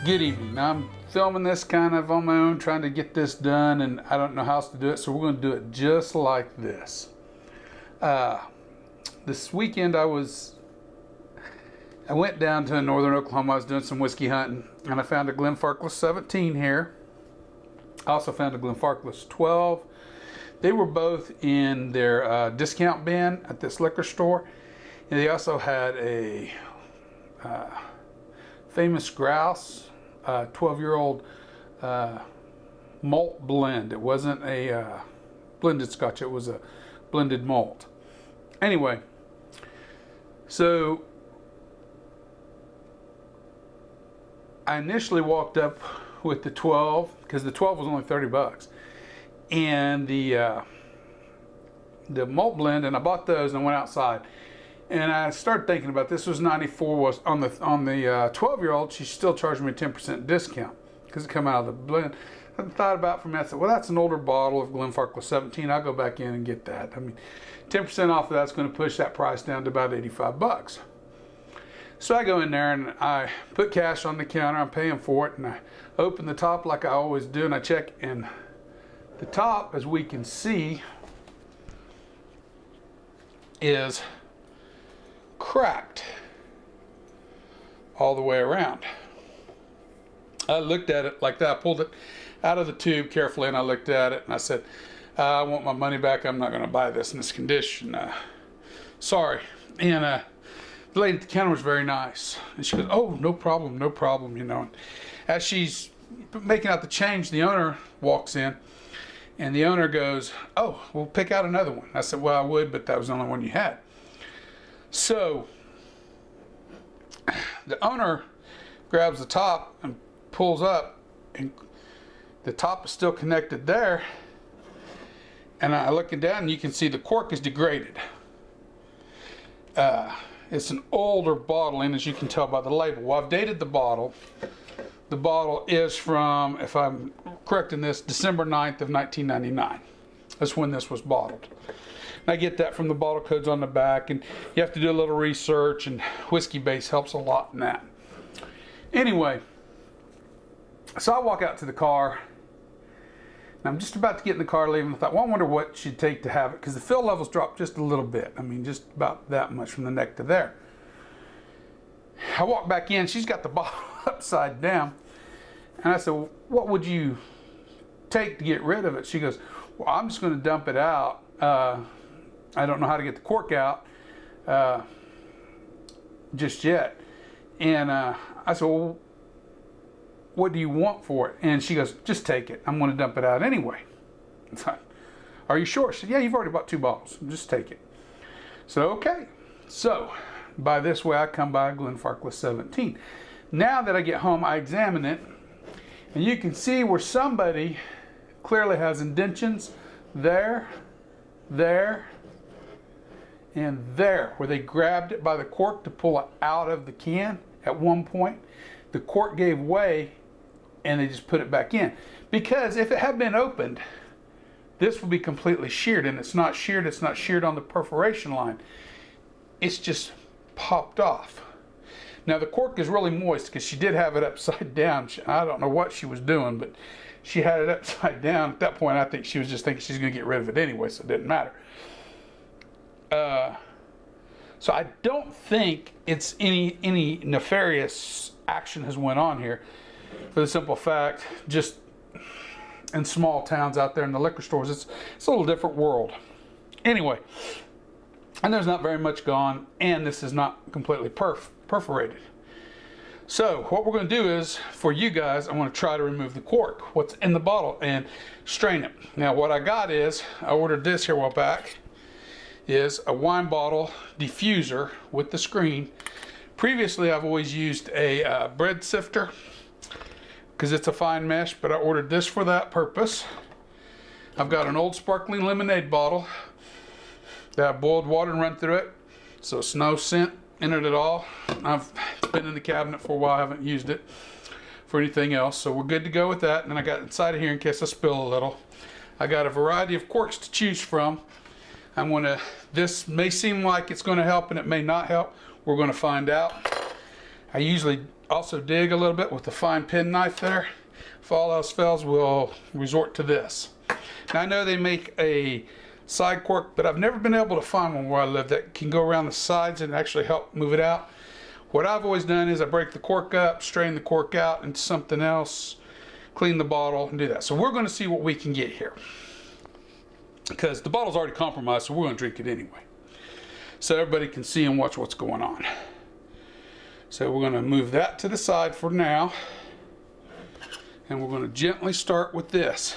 Good evening. Now I'm filming this kind of on my own, trying to get this done, and I don't know how else to do it, so we're going to do it just like this. This weekend I went down to northern Oklahoma. I was doing some whiskey hunting, and I found a Glenfarclas 17 here. I also found a Glenfarclas 12. They were both in their discount bin at this liquor store, and they also had a Famous Grouse 12-year-old malt blend. It wasn't a blended scotch, it was a blended malt. Anyway, so I initially walked up with the 12 because the 12 was only 30 bucks, and the malt blend, and I bought those and went outside. And I started thinking about this. Was 94 was on the 12-year-old. She still charged me a 10% discount because it come out of the blend. I thought about from that. I said, well, that's an older bottle of Glenfarclas 17. I'll go back in and get that. I mean, 10% off of that's going to push that price down to about 85 bucks. So I go in there and I put cash on the counter. I'm paying for it, and I open the top like I always do, and I check. And the top, as we can see, is cracked all the way around. I looked at it like that. I pulled it out of the tube carefully, and I looked at it, and I said, I want my money back. I'm not going to buy this in this condition. Sorry. And the lady at the counter was very nice, and she goes, oh, no problem, no problem, you know. And as she's making out the change, the owner walks in, and the owner goes, oh, we'll pick out another one. I said, well, I would, but that was the only one you had. So the owner grabs the top and pulls up, and the top is still connected there, and I looking down, and you can see the cork is degraded. It's an older bottle, and as you can tell by the label, well, I've dated the bottle. The bottle is from, if I'm correct in this, December 9th of 1999. That's when this was bottled. And I get that from the bottle codes on the back, and you have to do a little research, and Whiskey Base helps a lot in that. Anyway, so I walk out to the car, and I'm just about to get in the car leaving. I thought, well, I wonder what it should take to have it, because the fill levels dropped just a little bit. I mean, just about that much from the neck to there. I walk back in, she's got the bottle upside down, and I said, well, what would you take to get rid of it? She goes, well, I'm just going to dump it out. I don't know how to get the cork out just yet. And I said, well, what do you want for it? And she goes, just take it. I'm going to dump it out anyway. It's like, are you sure? She said, yeah, you've already bought 2 bottles. Just take it. So, okay. So, by this way, I come by Glenfarclas 17. Now that I get home, I examine it, and you can see where somebody clearly has indentions there, there, and there, where they grabbed it by the cork to pull it out of the can at one point. The cork gave way, and they just put it back in. Because if it had been opened, this would be completely sheared, and it's not sheared. It's not sheared on the perforation line. It's just popped off. Now the cork is really moist because she did have it upside down. I don't know what she was doing, but she had it upside down. At that point, I think she was just thinking she's going to get rid of it anyway, so it didn't matter. So I don't think it's any nefarious action has went on here, for the simple fact, just in small towns out there in the liquor stores, it's a little different world. Anyway, and there's not very much gone, and this is not completely perforated. So what we're going to do is, for you guys, I want to try to remove the cork, what's in the bottle, and strain it. Now what I got is, I ordered this here a while back, is a wine bottle diffuser with the screen. Previously I've always used a bread sifter because it's a fine mesh, but I ordered this for that purpose. I've got an old sparkling lemonade bottle that I boiled water and run through it, so it's no scent in it at all. I've been in the cabinet for a while, I haven't used it for anything else, so we're good to go with that. And then I got inside of here, in case I spill a little, I got a variety of corks to choose from. This may seem like it's going to help, and it may not help. We're going to find out. I usually also dig a little bit with the fine penknife there. If all else fails, we'll resort to this. Now I know they make a side cork, but I've never been able to find one where I live that can go around the sides and actually help move it out. What I've always done is I break the cork up, strain the cork out into something else, clean the bottle, and do that. So we're going to see what we can get here, because the bottle's already compromised, so we're going to drink it anyway, so everybody can see and watch what's going on. So we're going to move that to the side for now, and we're going to gently start with this.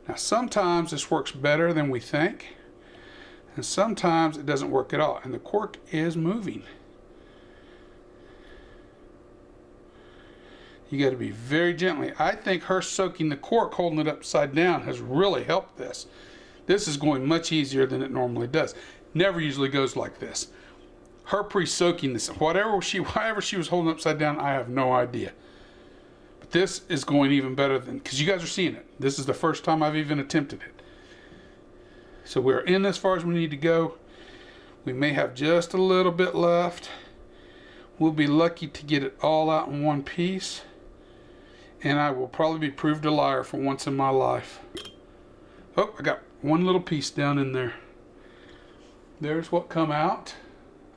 Now sometimes this works better than we think, and sometimes it doesn't work at all, and the cork is moving. You got to be very gently. I think her soaking the cork, holding it upside down, has really helped this. This is going much easier than it normally does. Never usually goes like this. Her pre-soaking this, however she was holding upside down, I have no idea. But this is going even better than, because you guys are seeing it. This is the first time I've even attempted it. So we're in as far as we need to go. We may have just a little bit left. We'll be lucky to get it all out in one piece. And I will probably be proved a liar for once in my life. Oh, I got one little piece down in there. There's what come out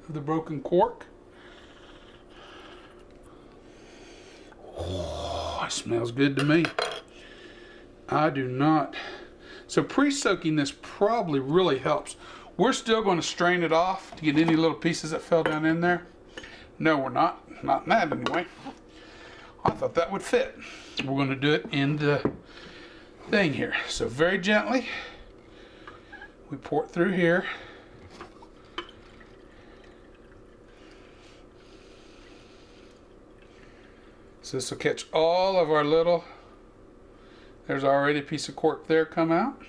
of the broken cork. Oh, it smells good to me. I do not. So pre-soaking this probably really helps. We're still going to strain it off to get any little pieces that fell down in there. No, we're not. Not in that anyway. I thought that would fit. We're going to do it in the thing here. So very gently, we pour it through here. So this will catch all of our little, there's already a piece of cork there come out.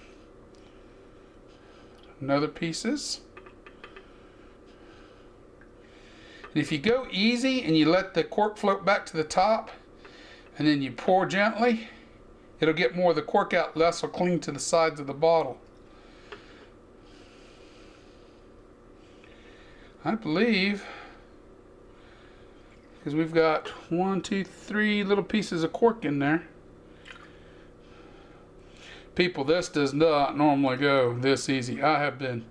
Another pieces. And if you go easy and you let the cork float back to the top, and then you pour gently, it'll get more of the cork out, less will cling to the sides of the bottle. I believe, because we've got 1, 2, 3 little pieces of cork in there. People, this does not normally go this easy. I have been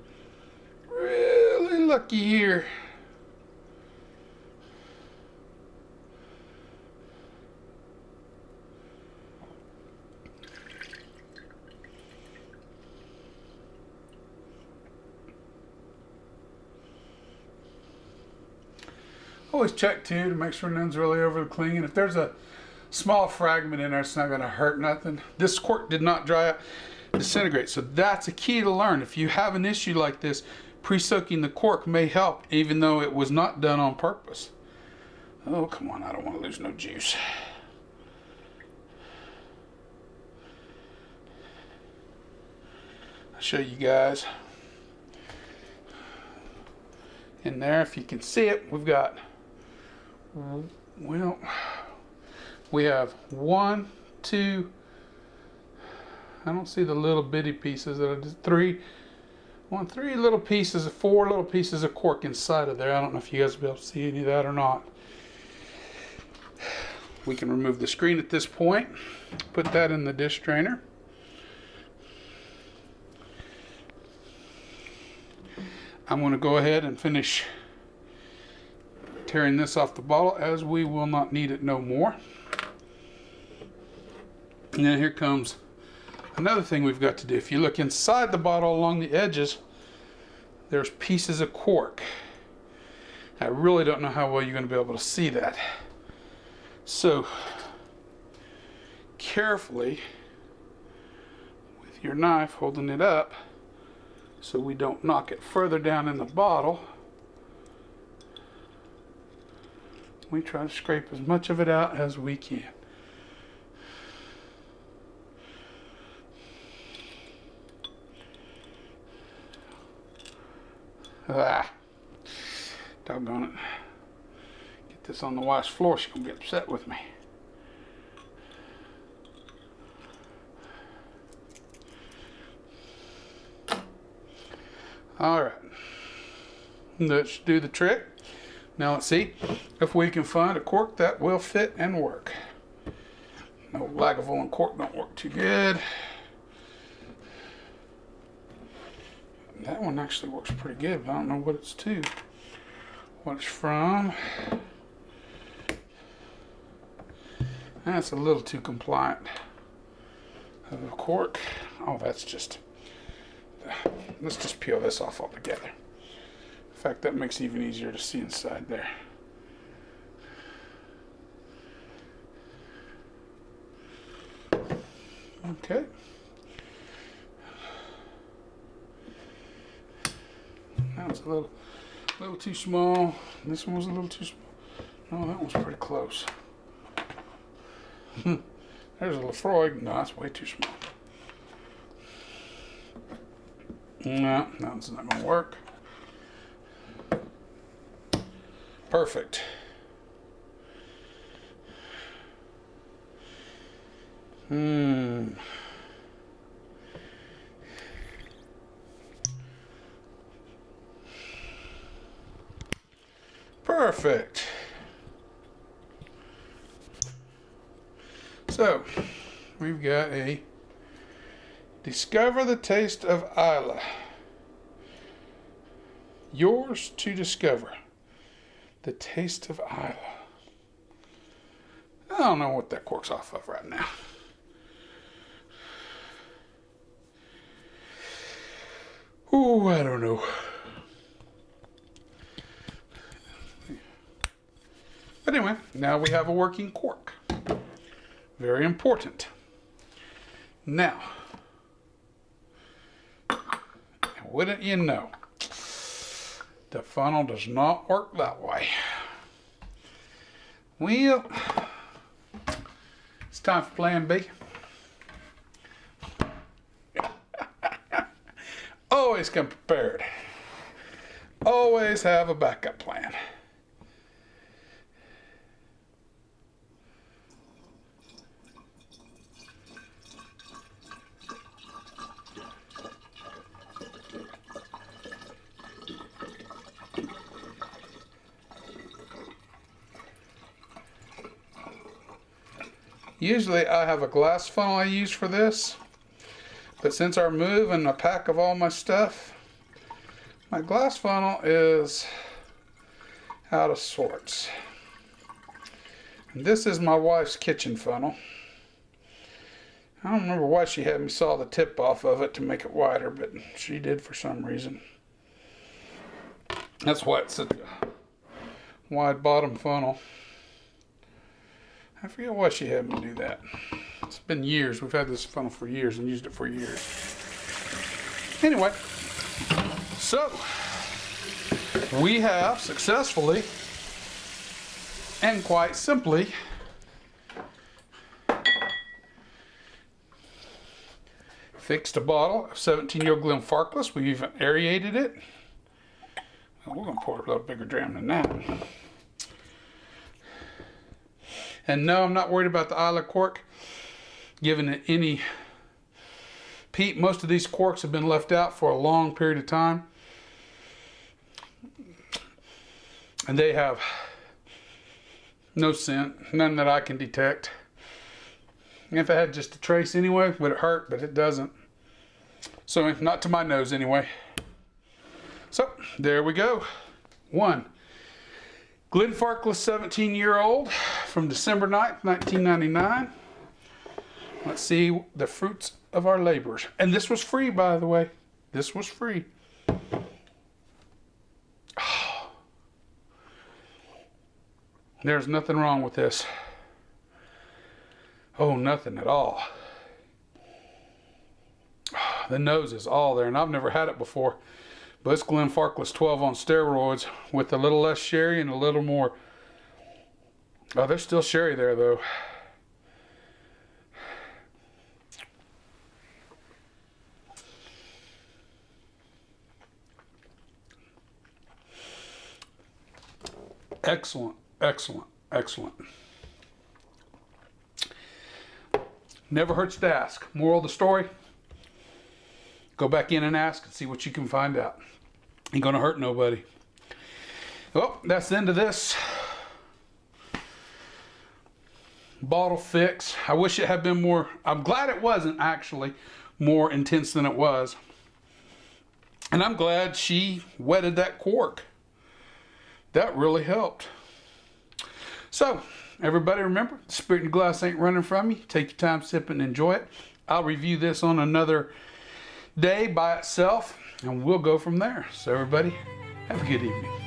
really lucky here. Always check too to make sure none's really over clinging. If there's a small fragment in there, it's not going to hurt nothing. This cork did not dry out, disintegrate. So that's a key to learn. If you have an issue like this, pre-soaking the cork may help, even though it was not done on purpose. Oh, come on, I don't want to lose no juice. I'll show you guys. In there, if you can see it, we've got, well, we have 1, 2, I don't see the little bitty pieces, that are just 3 little pieces, 4 little pieces of cork inside of there. I don't know if you guys will be able to see any of that or not. We can remove the screen at this point, put that in the dish strainer. I'm going to go ahead and finish tearing this off the bottle, as we will not need it no more. And then here comes another thing we've got to do. If you look inside the bottle along the edges, there's pieces of cork. I really don't know how well you're going to be able to see that. So carefully with your knife, holding it up so we don't knock it further down in the bottle, we try to scrape as much of it out as we can. Doggone it. Get this on the wife's floor, she's gonna be upset with me. Alright. That should do the trick. Now let's see if we can find a cork that will fit and work. No, Lagavulin cork don't work too good. That one actually works pretty good, but I don't know what it's to. What it's from. That's a little too compliant of a cork. Oh, that's just... Let's just peel this off altogether. In fact, that makes it even easier to see inside there. Okay. That was a little too small. This one was a little too small. No, that one's pretty close. There's a Lefroy. No, that's way too small. No, that's not going to work. Perfect. Perfect. So, we've got a Discover the Taste of Islay. Yours to discover. The Taste of Islay. I don't know what that cork's off of right now. Oh, I don't know. But anyway, now we have a working cork. Very important. Now, wouldn't you know, the funnel does not work that way. Well, it's time for plan B. Always come prepared. Always have a backup plan. Usually I have a glass funnel I use for this, but since our move and a pack of all my stuff, my glass funnel is out of sorts. And this is my wife's kitchen funnel. I don't remember why she had me saw the tip off of it to make it wider, but she did for some reason. That's why it's such a wide bottom funnel. I forget why she had me do that. It's been years. We've had this funnel for years and used it for years. Anyway, so we have successfully and quite simply fixed a bottle of 17-year-old Glenfarclas. We've even aerated it. We're going to pour a little bigger dram than that. And no, I'm not worried about the Islay cork giving it any peat. Most of these corks have been left out for a long period of time. And they have no scent, none that I can detect. And if it had just a trace anyway, would it hurt? But it doesn't. So, not to my nose anyway. So, there we go. One. Glenfarclas 17-year-old from December 9th, 1999. Let's see the fruits of our labors. And this was free, by the way. This was free. Oh. There's nothing wrong with this. Oh, nothing at all. The nose is all there, and I've never had it before. But it's Glenfarclas 12 on steroids with a little less sherry and a little more. Oh, there's still sherry there, though. Excellent, excellent, excellent. Never hurts to ask. Moral of the story, go back in and ask and see what you can find out. Ain't gonna hurt nobody. Well, that's the end of this bottle fix. I wish it had been more, I'm glad it wasn't actually more intense than it was. And I'm glad she wetted that cork. That really helped. So, everybody remember, the spirit in the glass ain't running from you. Take your time, sip and enjoy it. I'll review this on another day by itself, and we'll go from there. So everybody, have a good evening.